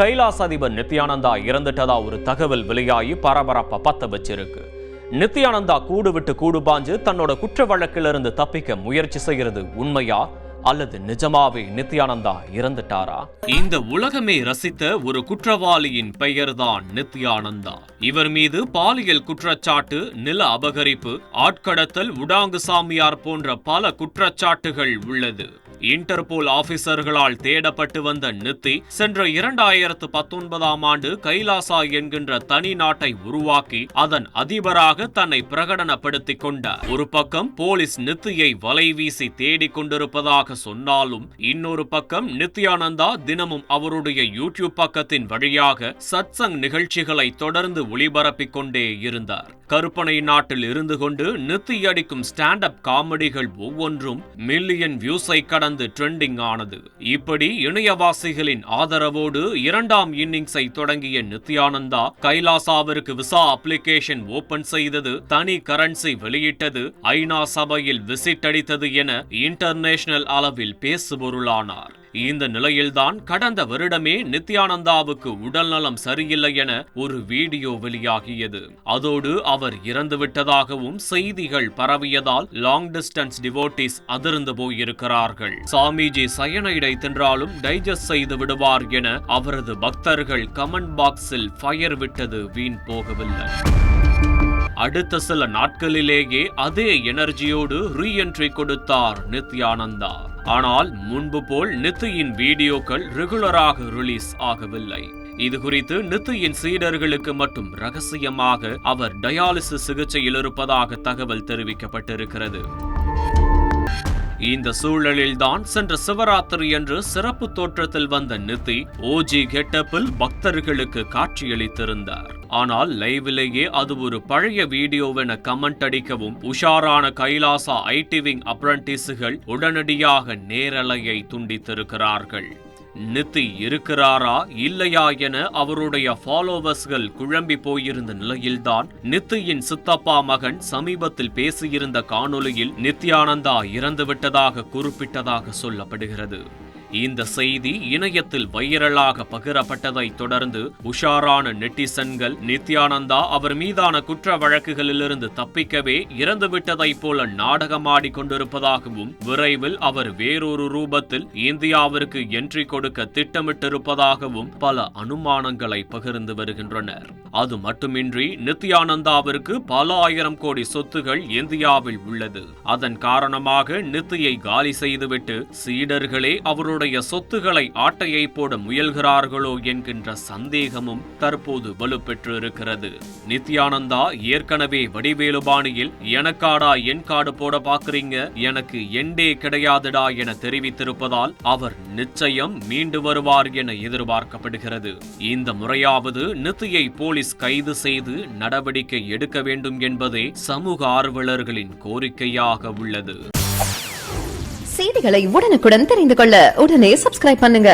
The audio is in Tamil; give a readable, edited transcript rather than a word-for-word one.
கைலாஸ் அதிபர் நித்யானந்தா இறந்துட்டதா ஒரு தகவல் வெளியாகி பரபரப்ப பத்த வச்சிருக்கு. நித்யானந்தா கூடு விட்டு கூடு பாஞ்சு தன்னோட குற்ற வழக்கிலிருந்து தப்பிக்க முயற்சி செய்கிறது உண்மையா அல்லது நிஜமாவே நித்யானந்தா இறந்துட்டாரா? இந்த உலகமே ரசித்த ஒரு குற்றவாளியின் பெயர்தான் நித்யானந்தா. இவர் மீது பாலியல் குற்றச்சாட்டு, நில அபகரிப்பு, ஆட்கடத்தல், உடாங்கு சாமியார் போன்ற பல குற்றச்சாட்டுகள் உள்ளது. இன்டர்போல் ஆபீசர்களால் தேடப்பட்டு வந்த நித்தி சென்ற 2019ஆம் ஆண்டு கைலாசா என்கின்ற தனி நாட்டை உருவாக்கி அதன் அதிபராக தன்னை பிரகடனப்படுத்திக் கொண்டார். ஒரு பக்கம் போலீஸ் நித்தியை வலை வீசி தேடிக் கொண்டிருப்பதாக சொன்னாலும், இன்னொரு பக்கம் நித்யானந்தா தினமும் அவருடைய யூடியூப் பக்கத்தின் வழியாக சத்சங் நிகழ்ச்சிகளை தொடர்ந்து ஒளிபரப்பிக் கொண்டே இருந்தார். கருப்பனை நாட்டில் இருந்து கொண்டு நித்தி அடிக்கும் ஸ்டாண்ட் அப் காமெடிகள் ஒவ்வொன்றும் மில்லியன் வியூஸை கடந்து ட்ரெண்டிங் ஆனது. இப்படி இணையவாசிகளின் ஆதரவோடு 2ஆம் இன்னிங்ஸை தொடங்கிய நித்யானந்தா கைலாசாவிற்கு விசா அப்ளிகேஷன் ஓபன் செய்தது, தனி கரன்சி வெளியிட்டது, ஐநா சபையில் விசிட் அடித்தது என இன்டர்நேஷனல் அளவில் பேசுபொருளானார். இந்த நிலையில்தான் கடந்த வருடமே நித்யானந்தாவுக்கு உடல்நலம் சரியில்லை என ஒரு வீடியோ வெளியாகியது. அதோடு அவர் இறந்துவிட்டதாகவும் செய்திகள் பரவியதால் லாங் டிஸ்டன்ஸ் டிவோட்டிஸ் அதிர்ந்து போயிருக்கிறார்கள். சாமிஜி சயனைடை தின்றாலும் டைஜஸ்ட் செய்து விடுவார் என அவரது பக்தர்கள் கமெண்ட் பாக்ஸில் ஃபயர் விட்டது வீண் போகவில்லை. அடுத்த சில நாட்களிலேயே அதே எனர்ஜியோடு ரீஎன்ட்ரி கொடுத்தார் நித்யானந்தா. ஆனால் முன்பு போல் நித்தியின் வீடியோக்கள் ரெகுலராக ரிலீஸ் ஆகவில்லை. இது குறித்து நித்தியின் சீடர்களுக்கு மட்டும் ரகசியமாக அவர் டயாலிசிஸ் சிகிச்சையில் இருப்பதாக தகவல் தெரிவிக்கப்பட்டிருக்கிறது. இந்த சூழலில்தான் சென்ற சிவராத்திரி என்று சிறப்பு தோற்றத்தில் வந்த நித்தி ஓஜி கெட்டப்பில் பக்தர்களுக்கு காட்சியளித்திருந்தார். ஆனால் லைவிலேயே அது ஒரு பழைய வீடியோவென கமெண்ட் அடிக்கவும் உஷாரான கைலாசா ஐடிவிங் அப்ரண்டிஸ்கள் உடனடியாக நேரலையை துண்டித்திருக்கிறார்கள். நித்தி இருக்கிறாரா இல்லையா என அவருடைய ஃபாலோவர்ஸ்கள் குழம்பி போயிருந்த நிலையில்தான் நித்தியின் சித்தப்பா மகன் சமீபத்தில் பேசியிருந்த காணொலியில் நித்யானந்தா இறந்துவிட்டதாக குறிப்பிட்டதாக சொல்லப்படுகிறது. இந்த செய்தி இணையத்தில் வைரலாக பகிரப்பட்டதை தொடர்ந்து உஷாரான நெட்டிசன்கள் நித்யானந்தா அவர் மீதான குற்ற வழக்குகளிலிருந்து தப்பிக்கவே இறந்துவிட்டதை போல நாடகமாடி கொண்டிருப்பதாகவும், விரைவில் அவர் வேறொரு ரூபத்தில் இந்தியாவிற்கு என்ட்ரி கொடுக்க திட்டமிட்டிருப்பதாகவும் பல அனுமானங்களை பகிர்ந்து வருகின்றனர். அது மட்டுமின்றி நித்யானந்தாவிற்கு பல ஆயிரம் கோடி சொத்துகள் இந்தியாவில் உள்ளது. அதன் காரணமாக நித்தியை காலி செய்துவிட்டு சீடர்களே அவருடைய சொத்துக்களை ஆட்டையை போட முயல்கிறார்களோ என்கின்ற சந்தேகமும் தற்போது வலுப்பெற்றிருக்கிறது. நித்யானந்தா ஏற்கனவே வடிவேலுபாணியில் எனக்காடா என் கார்டு போட பாக்குறீங்க, எனக்கு எண்டே கிடையாதுடா என தெரிவித்திருப்பதால் அவர் நிச்சயம் மீண்டு வருவார் என எதிர்பார்க்கப்படுகிறது. இந்த முறையாவது நித்தியை போலீஸ் கைது செய்து நடவடிக்கை எடுக்க வேண்டும் என்பதே சமூக ஆர்வலர்களின் கோரிக்கையாக உள்ளது. செய்திகளை உடனுக்குடன் தெரிந்து கொள்ள உடனே சப்ஸ்கிரைப் பண்ணுங்க.